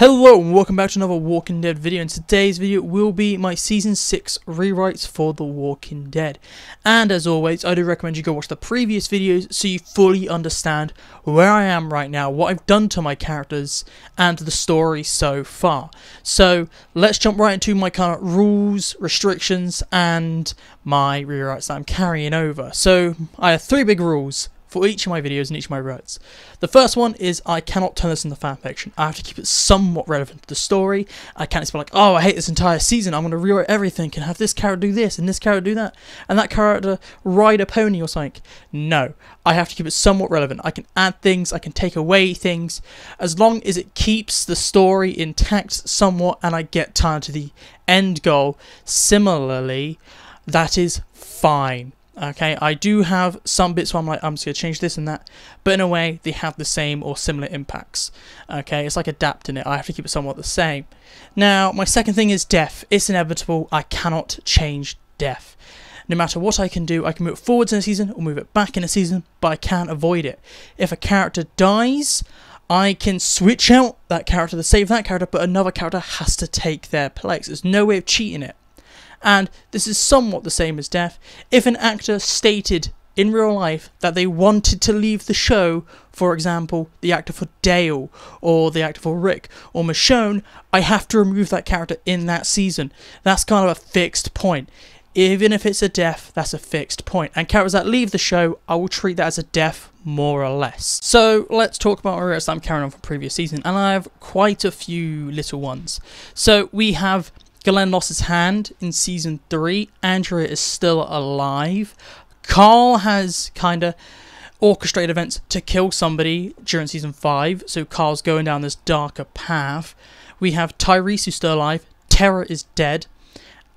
Hello and welcome back to another Walking Dead video. In today's video will be my Season 6 rewrites for The Walking Dead. And as always, I do recommend you go watch the previous videos so you fully understand where I am right now, what I've done to my characters, and the story so far. So let's jump right into my kind of rules, restrictions, and my rewrites that I'm carrying over. So I have three big rules for each of my videos and each of my rewrites. The first one is I cannot turn this into fanfiction. I have to keep it somewhat relevant to the story. I can't just be like, oh, I hate this entire season, I'm going to rewrite everything and have this character do this and this character do that and that character ride a pony or something. No, I have to keep it somewhat relevant. I can add things, I can take away things, as long as it keeps the story intact somewhat and I get time to the end goal. Similarly, that is fine. Okay, I do have some bits where I'm like, I'm just going to change this and that, but in a way, they have the same or similar impacts. Okay, it's like adapting it. I have to keep it somewhat the same. Now, my second thing is death. It's inevitable. I cannot change death. No matter what I can do, I can move it forwards in a season or move it back in a season, but I can't avoid it. If a character dies, I can switch out that character to save that character, but another character has to take their place. There's no way of cheating it. And this is somewhat the same as death. If an actor stated in real life that they wanted to leave the show, for example, the actor for Dale, or the actor for Rick, or Michonne, I have to remove that character in that season. That's kind of a fixed point. Even if it's a death, that's a fixed point. And characters that leave the show, I will treat that as a death, more or less. So let's talk about rewrites that I'm carrying on from previous season, and I have quite a few little ones. So we have Glenn lost his hand in Season 3. Andrea is still alive. Carl has kind of orchestrated events to kill somebody during Season 5. So Carl's going down this darker path. We have Tyrese who's still alive. Tara is dead.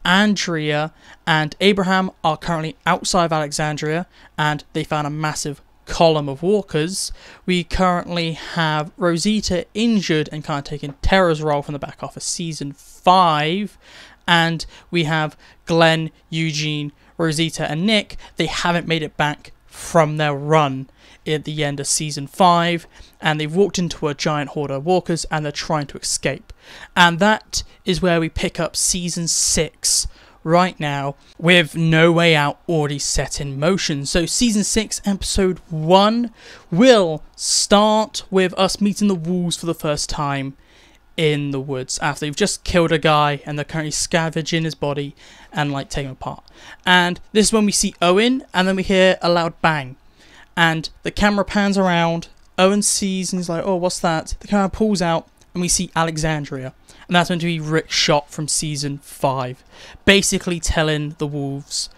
Andrea and Abraham are currently outside of Alexandria. And they found a massive column of walkers. We currently have Rosita injured and kind of taking Tara's role from the back half of Season 5, and we have Glenn, Eugene, Rosita and Nick. They haven't made it back from their run at the end of Season 5, and they've walked into a giant horde of walkers and they're trying to escape. And that is where we pick up Season 6 right now, with No Way Out already set in motion. So Season 6 Episode 1 will start with us meeting the wolves for the first time in the woods after they've just killed a guy and they're currently scavenging his body and like taking him apart. And this is when we see Owen, and then we hear a loud bang and the camera pans around. Owen sees and he's like, oh, what's that? The camera pulls out and we see Alexandria. And that's meant to be Rick's shot from Season 5, basically telling the wolves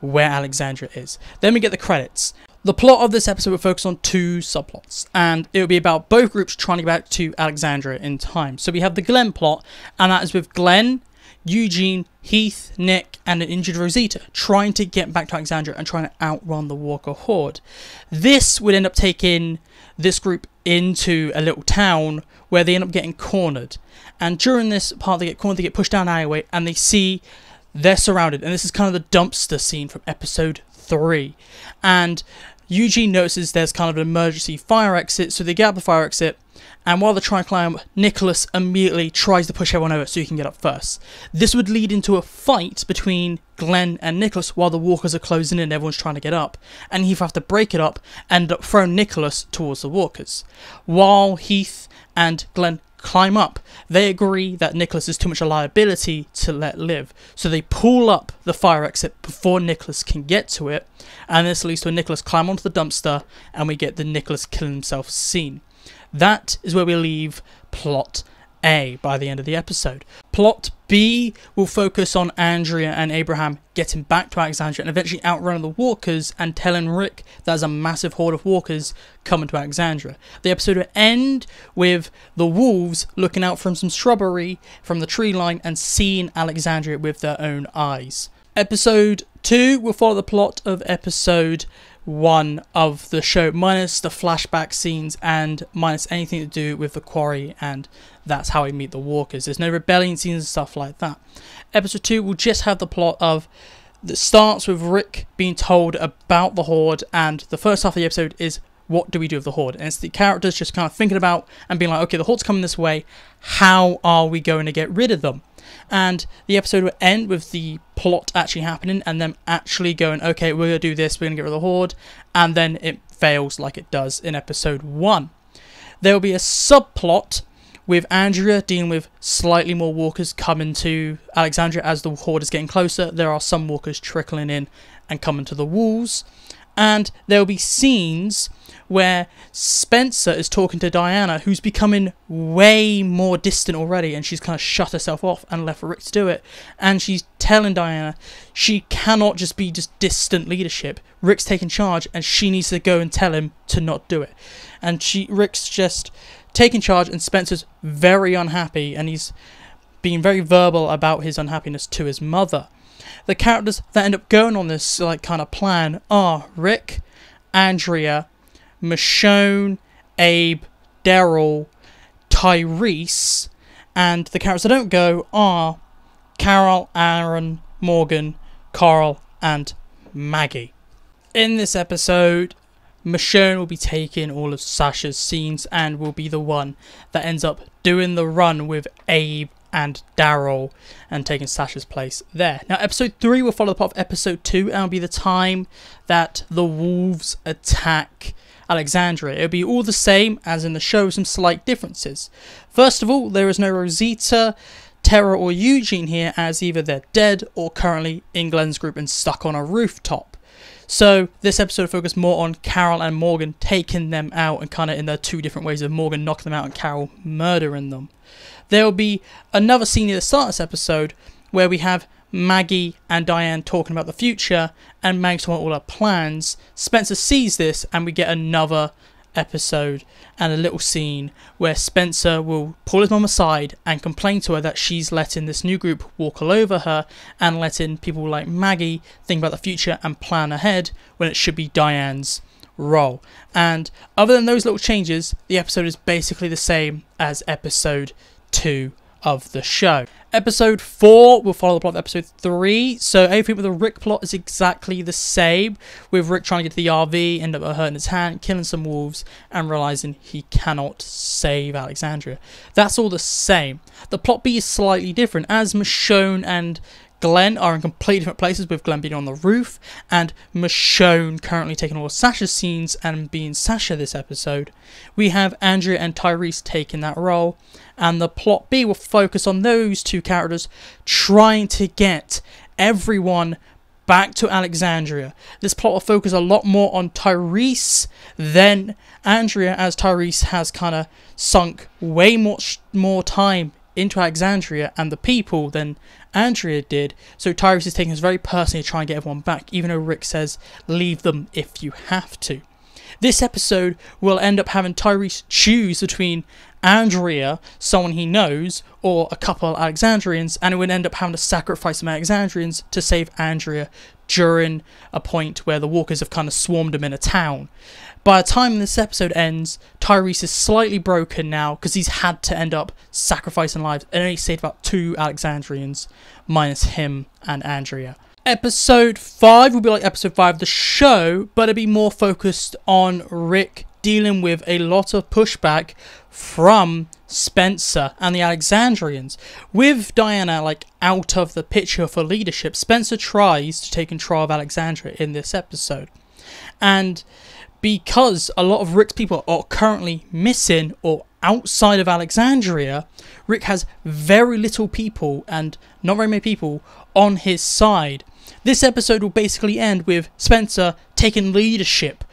where Alexandria is. Then we get the credits. The plot of this episode will focus on two subplots, and it will be about both groups trying to get back to Alexandria in time. So we have the Glenn plot, and that is with Glenn, Eugene, Heath, Nick, and an injured Rosita trying to get back to Alexandria and trying to outrun the Walker Horde. This would end up taking this group into a little town where they end up getting cornered. And during this part they get cornered, they get pushed down an alleyway, and they see they're surrounded. And this is kind of the dumpster scene from Episode 3. And Eugene notices there's kind of an emergency fire exit, so they get up the fire exit, and while they're trying to climb, Nicholas immediately tries to push everyone over so he can get up first. This would lead into a fight between Glenn and Nicholas while the walkers are closing in and everyone's trying to get up, and Heath have to break it up and end up throwing Nicholas towards the walkers. While Heath and Glenn climb up, they agree that Nicholas is too much a liability to let live, so they pull up the fire exit before Nicholas can get to it, and this leads to a Nicholas climb onto the dumpster, and we get the Nicholas killing himself scene. That is where we leave Plot A by the end of the episode. Plot B will focus on Andrea and Abraham getting back to Alexandria and eventually outrunning the walkers and telling Rick there's a massive horde of walkers coming to Alexandria. The episode will end with the wolves looking out from some shrubbery from the tree line and seeing Alexandria with their own eyes. Episode 2 will follow the plot of Episode 1 of the show, minus the flashback scenes and minus anything to do with the quarry, and that's how we meet the walkers. There's no rebellion scenes and stuff like that. Episode 2 will just have the plot of that starts with Rick being told about the horde, and the first half of the episode is what do we do with the Horde? And it's the characters just kind of thinking about and being like, okay, the Horde's coming this way, how are we going to get rid of them? And the episode will end with the plot actually happening and them actually going, okay, we're going to do this, we're going to get rid of the Horde, and then it fails like it does in episode 1. There will be a subplot with Andrea dealing with slightly more walkers coming to Alexandria as the Horde is getting closer. There are some walkers trickling in and coming to the walls. And there will be scenes where Spencer is talking to Diana, who's becoming way more distant already, and she's kind of shut herself off and left Rick to do it. And she's telling Diana she cannot just be just distant leadership. Rick's taking charge, and she needs to go and tell him to not do it. And Rick's just taking charge, and Spencer's very unhappy, and he's being very verbal about his unhappiness to his mother. The characters that end up going on this like kind of plan are Rick, Andrea, Michonne, Abe, Daryl, Tyrese, and the characters that don't go are Carol, Aaron, Morgan, Carl, and Maggie. In this episode, Michonne will be taking all of Sasha's scenes and will be the one that ends up doing the run with Abe and Daryl and taking Sasha's place there. Now, episode 3 will follow the plot of episode 2 and will be the time that the wolves attack Alexandria. It'll be all the same as in the show, with some slight differences. First of all, there is no Rosita, Tara, or Eugene here, as either they're dead or currently in Glenn's group and stuck on a rooftop. So this episode focused more on Carol and Morgan taking them out, and kind of in their two different ways of Morgan knocking them out and Carol murdering them. There will be another scene at the start of this episode where we have Maggie and Diane talking about the future, and Maggie's talking about all her plans. Spencer sees this, and we get another episode and a little scene where Spencer will pull his mum aside and complain to her that she's letting this new group walk all over her and letting people like Maggie think about the future and plan ahead when it should be Diane's role. And other than those little changes, the episode is basically the same as episode 2 of the show. Episode 4 will follow the plot of episode 3, so everything with the Rick plot is exactly the same, with Rick trying to get to the RV, end up hurting his hand, killing some wolves, and realising he cannot save Alexandria. That's all the same. The plot B is slightly different, as Michonne and Glenn are in completely different places, with Glenn being on the roof, and Michonne currently taking all of Sasha's scenes and being Sasha this episode. We have Andrea and Tyrese taking that role, and the plot B will focus on those two characters trying to get everyone back to Alexandria. This plot will focus a lot more on Tyrese than Andrea, as Tyrese has kind of sunk way more time into Alexandria and the people than Andrea did, so Tyrese is taking this very personally to try and get everyone back, even though Rick says leave them if you have to. This episode will end up having Tyrese choose between Andrea, someone he knows, or a couple of Alexandrians, and it would end up having to sacrifice some Alexandrians to save Andrea during a point where the walkers have kind of swarmed him in a town. By the time this episode ends, Tyrese is slightly broken now because he's had to end up sacrificing lives and only saved about 2 Alexandrians, minus him and Andrea. Episode 5 will be like episode 5 of the show, but it'll be more focused on Rick dealing with a lot of pushback from Spencer and the Alexandrians. With Diana like out of the picture for leadership, Spencer tries to take control of Alexandria in this episode. And because a lot of Rick's people are currently missing or outside of Alexandria, Rick has very little people and not very many people on his side. This episode will basically end with Spencer taking leadership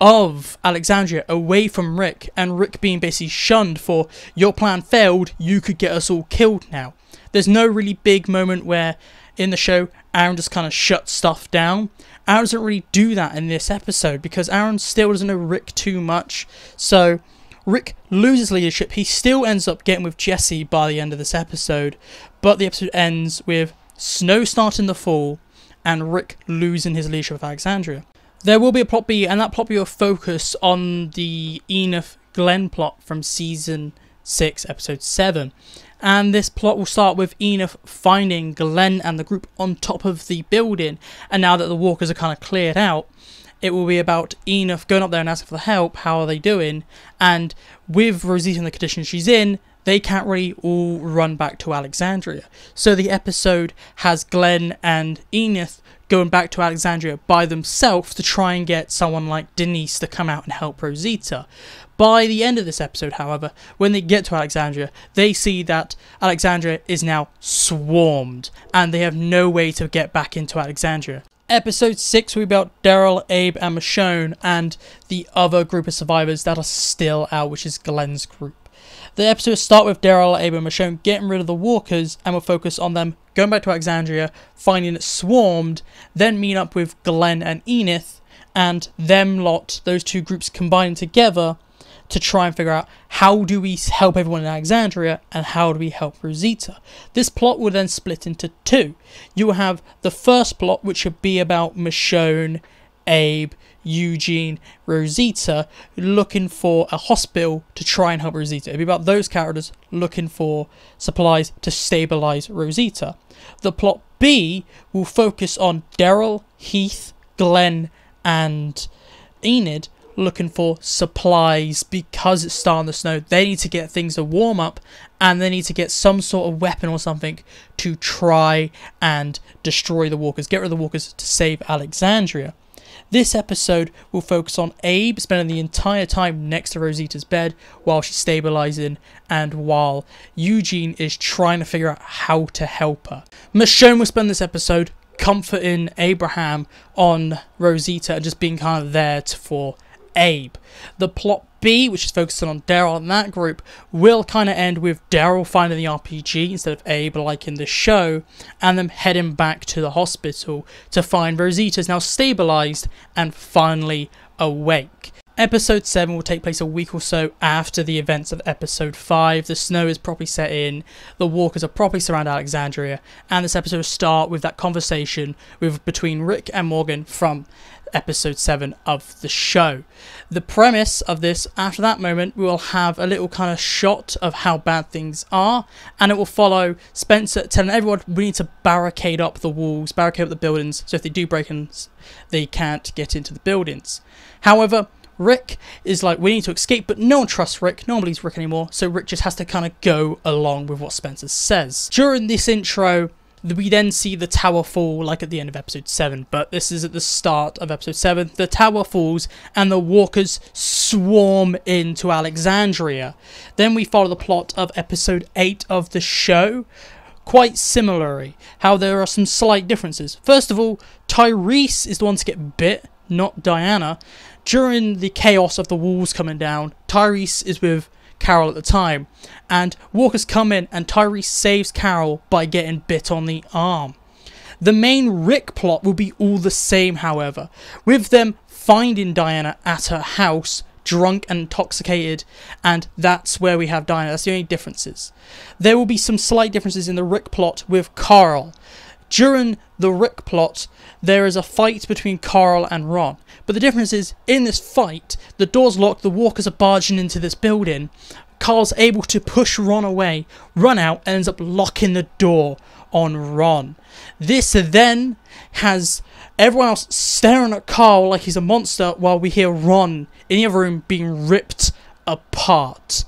of Alexandria away from Rick, and Rick being basically shunned for, your plan failed, you could get us all killed now. There's no really big moment where in the show Aaron just kind of shuts stuff down. Aaron doesn't really do that in this episode because Aaron still doesn't know Rick too much, so Rick loses leadership. He still ends up getting with Jesse by the end of this episode, but the episode ends with snow starting to fall and Rick losing his leadership of Alexandria. There will be a plot B, and that plot B will focus on the Enid Glenn plot from season 6, episode 7. And this plot will start with Enid finding Glenn and the group on top of the building, and now that the walkers are kind of cleared out, it will be about Enith going up there and asking for help. How are they doing? And with Rosita in the condition she's in, they can't really all run back to Alexandria. So the episode has Glenn and Enith going back to Alexandria by themselves to try and get someone like Denise to come out and help Rosita. By the end of this episode, however, when they get to Alexandria, they see that Alexandria is now swarmed and they have no way to get back into Alexandria. Episode 6 will be about Daryl, Abe and Michonne and the other group of survivors that are still out, which is Glenn's group. The episode will start with Daryl, Abe and Michonne getting rid of the walkers, and will focus on them going back to Alexandria, finding it swarmed, then meet up with Glenn and Enith, and them lot, those two groups combined together to try and figure out how do we help everyone in Alexandria and how do we help Rosita. This plot will then split into two. You will have the first plot, which would be about Michonne, Abe, Eugene, Rosita looking for a hospital to try and help Rosita. It'll be about those characters looking for supplies to stabilize Rosita. The plot B will focus on Daryl, Heath, Glenn and Enid looking for supplies because it's starting to snow. They need to get things to warm up and they need to get some sort of weapon or something to try and destroy the walkers, get rid of the walkers to save Alexandria. This episode will focus on Abe spending the entire time next to Rosita's bed while she's stabilizing and while Eugene is trying to figure out how to help her. Michonne will spend this episode comforting Abraham on Rosita and just being kind of there for Abe. The plot B, which is focusing on Daryl and that group, will kind of end with Daryl finding the RPG instead of Abe like in the show, and them heading back to the hospital to find Rosita's now stabilized and finally awake. Episode 7 will take place a week or so after the events of Episode 5. The snow is properly set in, the walkers are properly surrounded Alexandria, and this episode will start with that conversation between Rick and Morgan from Episode 7 of the show. The premise of this, after that moment, we will have a little kind of shot of how bad things are, and it will follow Spencer telling everyone we need to barricade up the walls, barricade up the buildings, so if they do break in, they can't get into the buildings. However, Rick is like, we need to escape, but no one trusts Rick, no one believes Rick anymore, so Rick just has to kind of go along with what Spencer says. During this intro, we then see the tower fall, like at the end of Episode 7, but this is at the start of Episode 7. The tower falls, and the walkers swarm into Alexandria. Then we follow the plot of Episode 8 of the show, quite similarly, how there are some slight differences. First of all, Tyrese is the one to get bit, not Diana. During the chaos of the walls coming down, Tyrese is with Carol at the time, and walkers come in and Tyrese saves Carol by getting bit on the arm. The main Rick plot will be all the same, however, with them finding Diana at her house, drunk and intoxicated, and that's where we have Diana. That's the only differences. There will be some slight differences in the Rick plot with Carl. During the Rick plot, there is a fight between Carl and Ron. But the difference is, in this fight, the door's locked, the walkers are barging into this building. Carl's able to push Ron away, run out, and ends up locking the door on Ron. This then has everyone else staring at Carl like he's a monster while we hear Ron in the other room being ripped apart.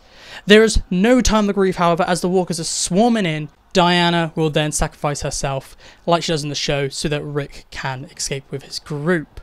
There is no time to grieve, however, as the walkers are swarming in. Diana will then sacrifice herself, like she does in the show, so that Rick can escape with his group.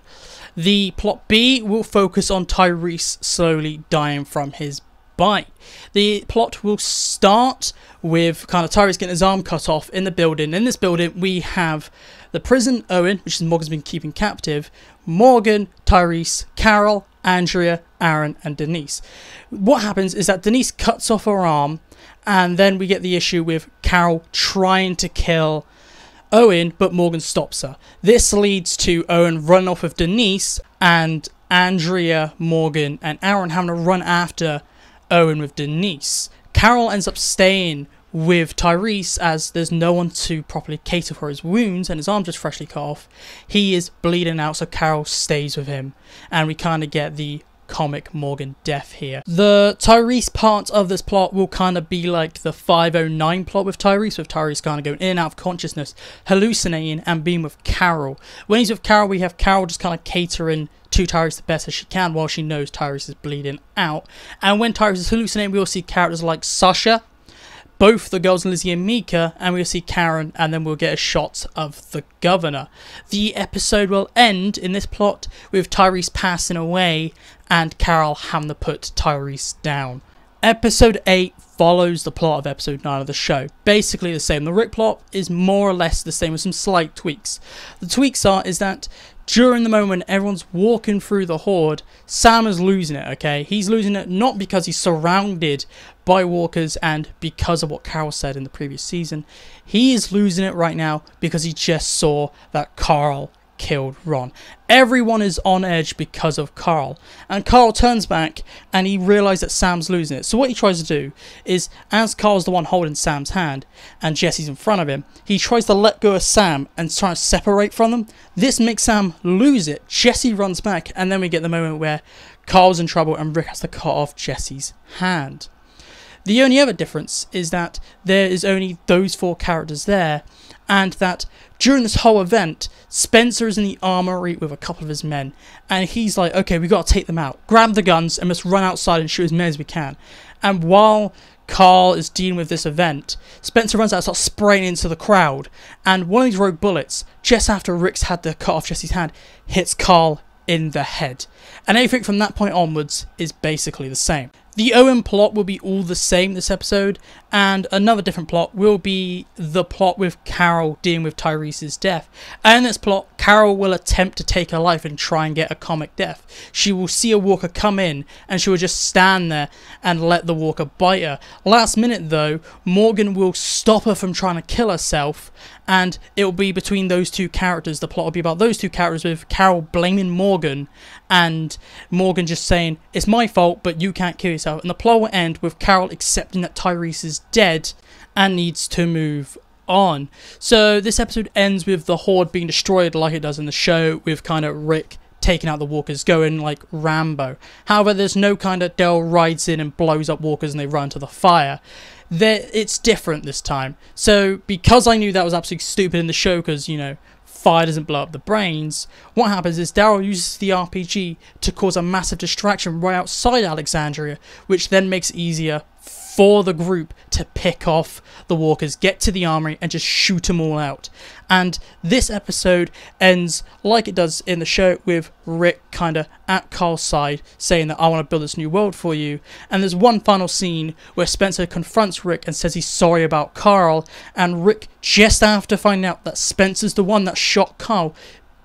The plot B will focus on Tyrese slowly dying from his bite. The plot will start with kind of Tyrese getting his arm cut off in the building. In this building, we have the prison, Owen, which is Morgan's been keeping captive, Morgan, Tyrese, Carol, Andrea, Aaron, and Denise. What happens is that Denise cuts off her arm, and then we get the issue with Carol trying to kill Owen, but Morgan stops her. This leads to Owen running off with Denise, and Andrea, Morgan, and Aaron having to run after Owen with Denise. Carol ends up staying with Tyrese as there's no one to properly cater for his wounds and his arm just freshly cut off. He is bleeding out, so Carol stays with him, and we kind of get the comic Morgan death here. The Tyrese part of this plot will kind of be like the 509 plot with Tyrese kind of going in and out of consciousness, hallucinating and being with Carol. When he's with Carol, we have Carol just kind of catering to Tyrese the best as she can while she knows Tyrese is bleeding out. And when Tyrese is hallucinating, we will see characters like Sasha, both the girls Lizzie and Mika, and we'll see Karen, and then we'll get a shot of the governor. The episode will end in this plot with Tyrese passing away and Carol having to put Tyrese down. Episode 8 follows the plot of episode 9 of the show. Basically the same. The Rick plot is more or less the same with some slight tweaks. The tweaks is that during the moment everyone's walking through the horde, Sam is losing it, okay? He's losing it not because he's surrounded by walkers and because of what Carol said in the previous season. He is losing it right now because he just saw that Carl killed Ron. Everyone is on edge because of Carl. And Carl turns back and he realizes that Sam's losing it. So what he tries to do is, as Carl's the one holding Sam's hand and Jesse's in front of him, he tries to let go of Sam and try to separate from them. This makes Sam lose it. Jesse runs back and then we get the moment where Carl's in trouble and Rick has to cut off Jesse's hand. The only other difference is that there is only those 4 characters there, and that during this whole event, Spencer is in the armory with a couple of his men, and he's like, okay, we got to take them out. Grab the guns and let's run outside and shoot as many as we can. And while Carl is dealing with this event, Spencer runs out and starts spraying into the crowd, and one of these rogue bullets, just after Rick's had to cut off Jesse's hand, hits Carl in the head. And everything from that point onwards is basically the same. The Owen plot will be all the same this episode, and another different plot will be the plot with Carol dealing with Tyrese's death. And in this plot, Carol will attempt to take her life and try and get a comic death. She will see a walker come in, and she will just stand there and let the walker bite her. Last minute though, Morgan will stop her from trying to kill herself, and it will be between those 2 characters. The plot will be about those 2 characters, with Carol blaming Morgan, and Morgan just saying, it's my fault, but you can't kill yourself. And the plot will end with Carol accepting that Tyrese is dead and needs to move on. So this episode ends with the horde being destroyed like it does in the show, with kind of Rick taking out the walkers, going like Rambo. However, there's no kind of Dale rides in and blows up walkers and they run to the fire. It's different this time. So because I knew that was absolutely stupid in the show, because, you know, fire doesn't blow up the brains, what happens is Daryl uses the RPG to cause a massive distraction right outside Alexandria, which then makes it easier for the group to pick off the walkers, get to the armory and just shoot them all out. And this episode ends like it does in the show, with Rick kind of at Carl's side saying that I want to build this new world for you. And there's one final scene where Spencer confronts Rick and says he's sorry about Carl, and Rick, just after finding out that Spencer's the one that shot Carl,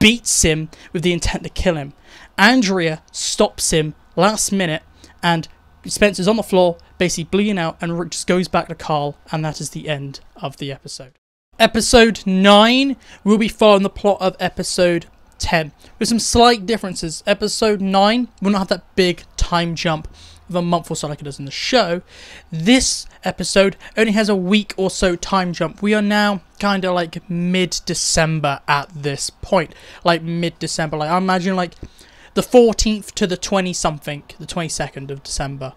beats him with the intent to kill him. Andrea stops him last minute and Spencer's on the floor, basically bleeding out, and Rick just goes back to Carl, and that is the end of the episode. Episode 9 will be following the plot of episode 10, with some slight differences. Episode 9 will not have that big time jump of a month or so like it does in the show. This episode only has a week or so time jump. We are now kind of like mid-December at this point. Like mid-December, like I imagine like the 14th to the 20-something, the 22nd of December.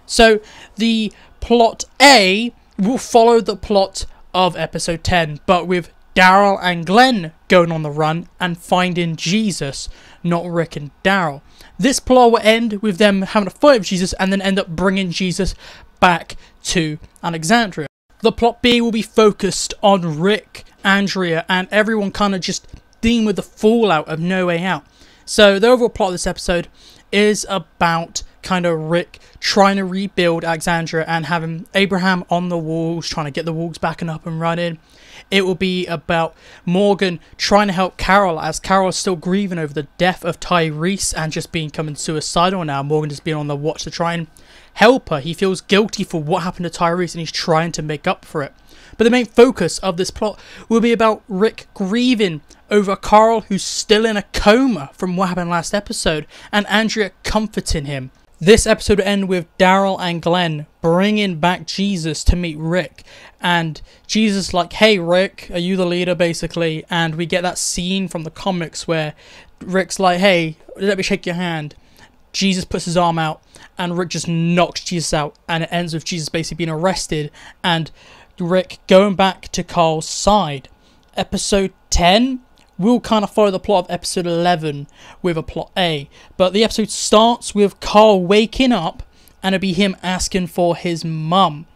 So the plot A will follow the plot of episode 10, but with Daryl and Glenn going on the run and finding Jesus, not Rick and Daryl. This plot will end with them having a fight with Jesus and then end up bringing Jesus back to Alexandria. The plot B will be focused on Rick, Andrea, and everyone kind of just dealing with the fallout of No Way Out. So the overall plot of this episode is about kind of Rick trying to rebuild Alexandria and having Abraham on the walls, trying to get the walls back and up and running. It will be about Morgan trying to help Carol, as Carol is still grieving over the death of Tyrese and just becoming suicidal now. Morgan just being on the watch to try and help her. He feels guilty for what happened to Tyrese and he's trying to make up for it. But the main focus of this plot will be about Rick grieving over Carl, who's still in a coma from what happened last episode, and Andrea comforting him. This episode will end with Daryl and Glenn bringing back Jesus to meet Rick, and Jesus like, hey Rick, are you the leader, basically? And we get that scene from the comics where Rick's like, hey, let me shake your hand. Jesus puts his arm out and Rick just knocks Jesus out, and it ends with Jesus basically being arrested and Rick going back to Carl's side. Episode 10 will kind of follow the plot of episode 11 with a plot A, but the episode starts with Carl waking up and it'll be him asking for his mum.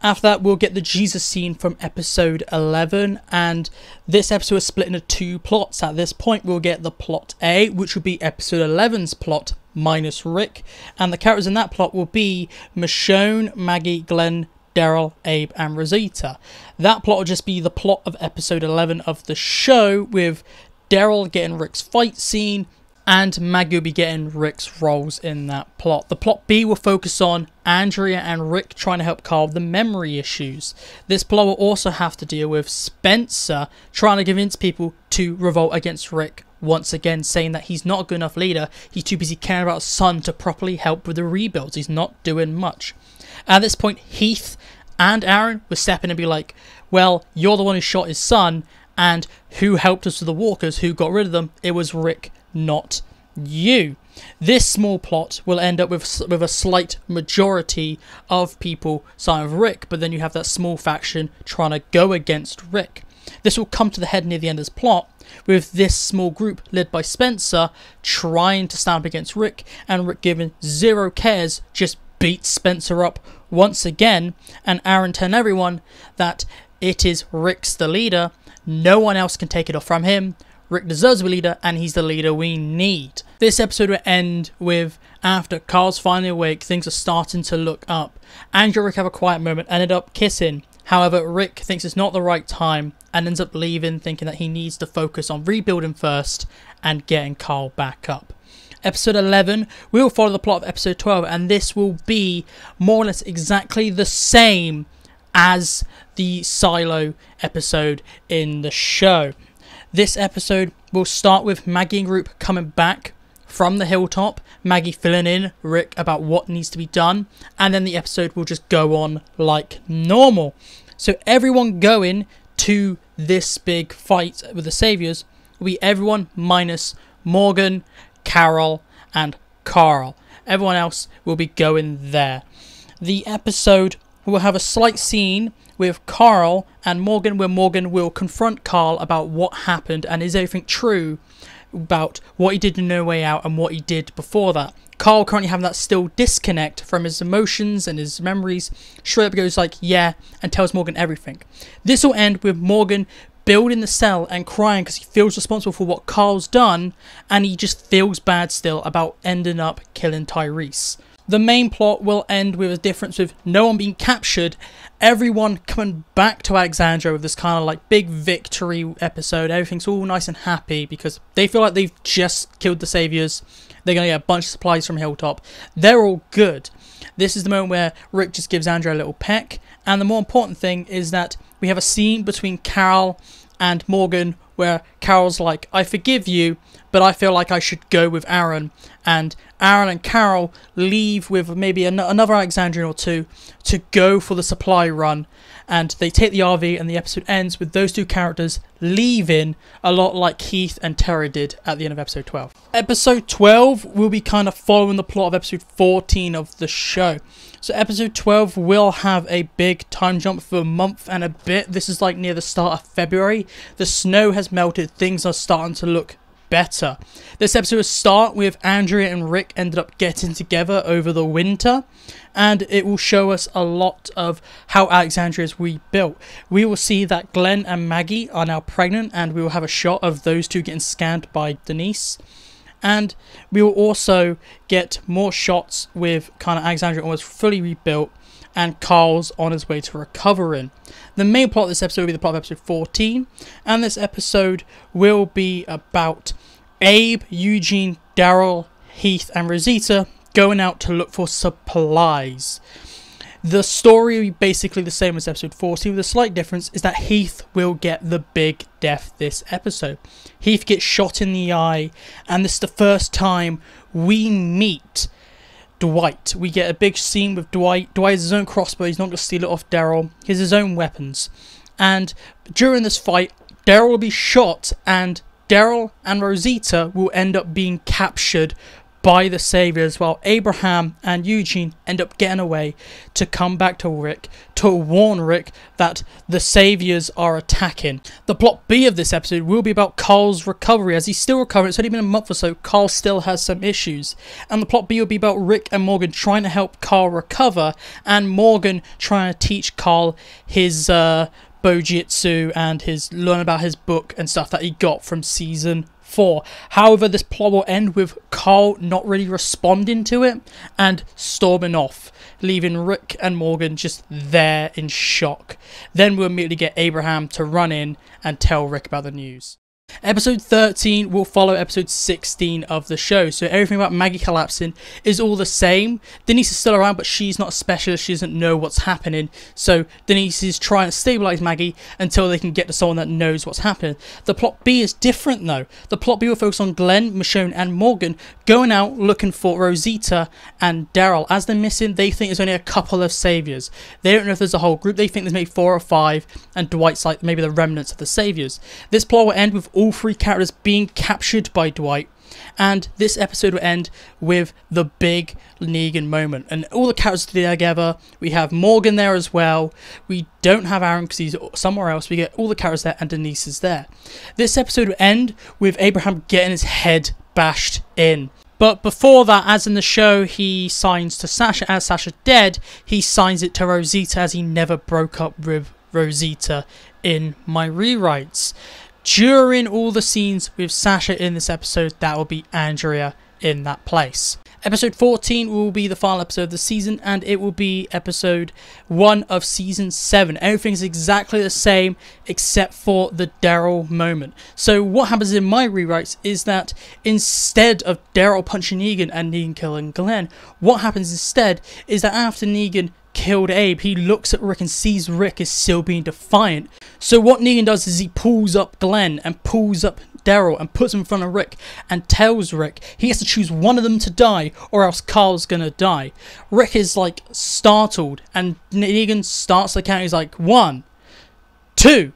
After that, we'll get the Jesus scene from episode 11, and this episode is split into two plots. At this point, we'll get the plot A, which will be episode 11's plot minus Rick, and the characters in that plot will be Michonne, Maggie, Glenn, Daryl, Abe, and Rosita. That plot will just be the plot of episode 11 of the show, with Daryl getting Rick's fight scene, and Maggie will be getting Rick's roles in that plot. The plot B will focus on Andrea and Rick trying to help Carl with the memory issues. This plot will also have to deal with Spencer trying to convince people to revolt against Rick, once again saying that he's not a good enough leader. He's too busy caring about his son to properly help with the rebuilds. He's not doing much. At this point, Heath and Aaron will step in and be like, well, you're the one who shot his son, and who helped us with the walkers, who got rid of them? It was Rick, not you. This small plot will end up with a slight majority of people siding with Rick, but then you have that small faction trying to go against Rick. This will come to the head near the end of this plot, with this small group led by Spencer trying to stand up against Rick, and Rick, given zero cares, just beats Spencer up once again, and Aaron telling everyone that it is Rick's the leader, no one else can take it off from him. Rick deserves to be leader, and he's the leader we need. This episode will end with, after Carl's finally awake, things are starting to look up. Andrew and Rick have a quiet moment and end up kissing. However, Rick thinks it's not the right time and ends up leaving, thinking that he needs to focus on rebuilding first and getting Carl back up. Episode 11 will follow the plot of episode 12, and this will be more or less exactly the same as the Silo episode in the show. This episode will start with Maggie and group coming back from the hilltop, Maggie filling in Rick about what needs to be done, and then the episode will just go on like normal. So everyone going to this big fight with the Saviors will be everyone minus Morgan, Carol, and Carl. Everyone else will be going there. The episode will have a slight scene with Carl and Morgan, where Morgan will confront Carl about what happened and is everything true about what he did in No Way Out and what he did before that. Carl currently having that still disconnect from his emotions and his memories. Straight up goes like, yeah, and tells Morgan everything. This will end with Morgan building the cell and crying because he feels responsible for what Carl's done, and he just feels bad still about ending up killing Tyrese. The main plot will end with a difference with no one being captured, everyone coming back to Alexandria with this kind of like big victory episode. Everything's all nice and happy because they feel like they've just killed the Saviors. They're going to get a bunch of supplies from Hilltop. They're all good. This is the moment where Rick just gives Andrea a little peck. And the more important thing is that we have a scene between Carol and Morgan where Carol's like, I forgive you, but I feel like I should go with Aaron. And Aaron and Carol leave with maybe another Alexandrian or two to go for the supply run. And they take the RV, and the episode ends with those two characters leaving, a lot like Keith and Terry did at the end of episode 12. Episode 12 will be kind of following the plot of episode 14 of the show. So episode 12 will have a big time jump for a month and a bit. This is like near the start of February. The snow has melted. Things are starting to look better. This episode will start with Andrea and Rick ended up getting together over the winter, and it will show us a lot of how Alexandria is rebuilt. We will see that Glenn and Maggie are now pregnant, and we will have a shot of those two getting scanned by Denise. And we will also get more shots with kind of Alexandria almost fully rebuilt, and Carl's on his way to recovering. The main plot of this episode will be the plot of episode 14, and this episode will be about Abe, Eugene, Daryl, Heath, and Rosita going out to look for supplies. The story will be basically the same as episode 14, with a slight difference is that Heath will get the big death this episode. Heath gets shot in the eye, and this is the first time we meet Dwight. We get a big scene with Dwight. Dwight has his own crossbow. He's not going to steal it off Daryl. He has his own weapons. And during this fight, Daryl will be shot, and Daryl and Rosita will end up being captured by the Saviors, while Abraham and Eugene end up getting away to come back to Rick to warn Rick that the Saviors are attacking. The plot B of this episode will be about Carl's recovery. As he's still recovering, it's only been a month or so, Carl still has some issues. And the plot B will be about Rick and Morgan trying to help Carl recover, and Morgan trying to teach Carl his Bojitsu and learn about his book and stuff that he got from season 4. However, this plot will end with Carl not really responding to it and storming off, leaving Rick and Morgan just there in shock. Then we'll immediately get Abraham to run in and tell Rick about the news. Episode 13 will follow episode 16 of the show, so everything about Maggie collapsing is all the same. Denise is still around, but she's not a specialist, she doesn't know what's happening, so Denise is trying to stabilise Maggie until they can get to someone that knows what's happening. The plot B is different though. The plot B will focus on Glenn, Michonne and Morgan going out looking for Rosita and Daryl. As they're missing, they think there's only a couple of saviours. They don't know if there's a whole group, they think there's maybe 4 or 5, and Dwight's like maybe the remnants of the saviours. This plot will end with all 3 characters being captured by Dwight, and this episode will end with the big Negan moment, and all the characters together. We have Morgan there as well. We don't have Aaron because he's somewhere else. We get all the characters there, and Denise is there. This episode will end with Abraham getting his head bashed in. But before that, as in the show, he signs to Sasha. As Sasha's dead, he signs it to Rosita, as he never broke up with Rosita in my rewrites. During all the scenes with Sasha in this episode, that will be Andrea in that place. Episode 14 will be the final episode of the season, and it will be episode 1 of season 7. Everything's exactly the same except for the Daryl moment. So what happens in my rewrites is that instead of Daryl punching Negan and Negan killing Glenn, what happens instead is that after Negan killed Abe, he looks at Rick and sees Rick is still being defiant. So what Negan does is he pulls up Glenn and pulls up Daryl and puts him in front of Rick and tells Rick he has to choose one of them to die or else Carl's gonna die. Rick is like startled, and Negan starts the count. He's like 1, 2,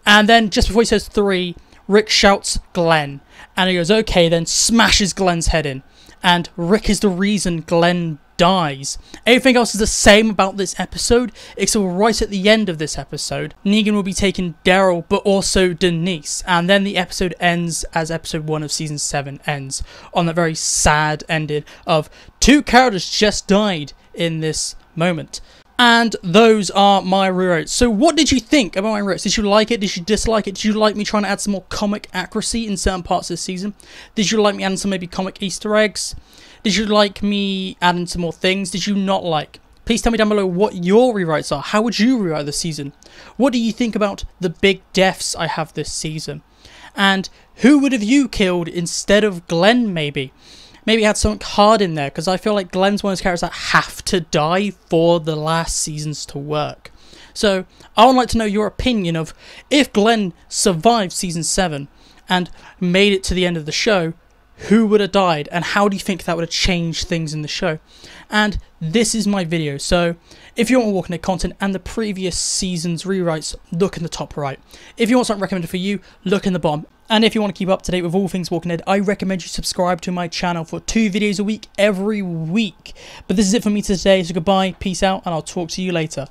and then just before he says 3, Rick shouts Glenn, and he goes okay, then smashes Glenn's head in, and Rick is the reason Glenn dies. Everything else is the same about this episode, except right at the end of this episode, Negan will be taking Daryl, but also Denise, and then the episode ends as episode 1 of season 7 ends, on that very sad ending of 2 characters just died in this moment. And those are my rewrites. So what did you think about my rewrites? Did you like it? Did you dislike it? Did you like me trying to add some more comic accuracy in certain parts of the season? Did you like me adding some maybe comic Easter eggs? Did you like me adding some more things? Did you not like? Please tell me down below what your rewrites are. How would you rewrite this season? What do you think about the big deaths I have this season? And who would have you killed instead of Glenn maybe? Maybe add something hard in there, because I feel like Glenn's one of those characters that have to die for the last seasons to work. So I would like to know your opinion of if Glenn survived season 7 and made it to the end of the show, who would have died, and how do you think that would have changed things in the show? And this is my video, so if you want Walking Dead content and the previous season's rewrites, look in the top right. If you want something recommended for you, look in the bottom. And if you want to keep up to date with all things Walking Dead, I recommend you subscribe to my channel for 2 videos a week every week. But this is it for me today, so goodbye, peace out, and I'll talk to you later.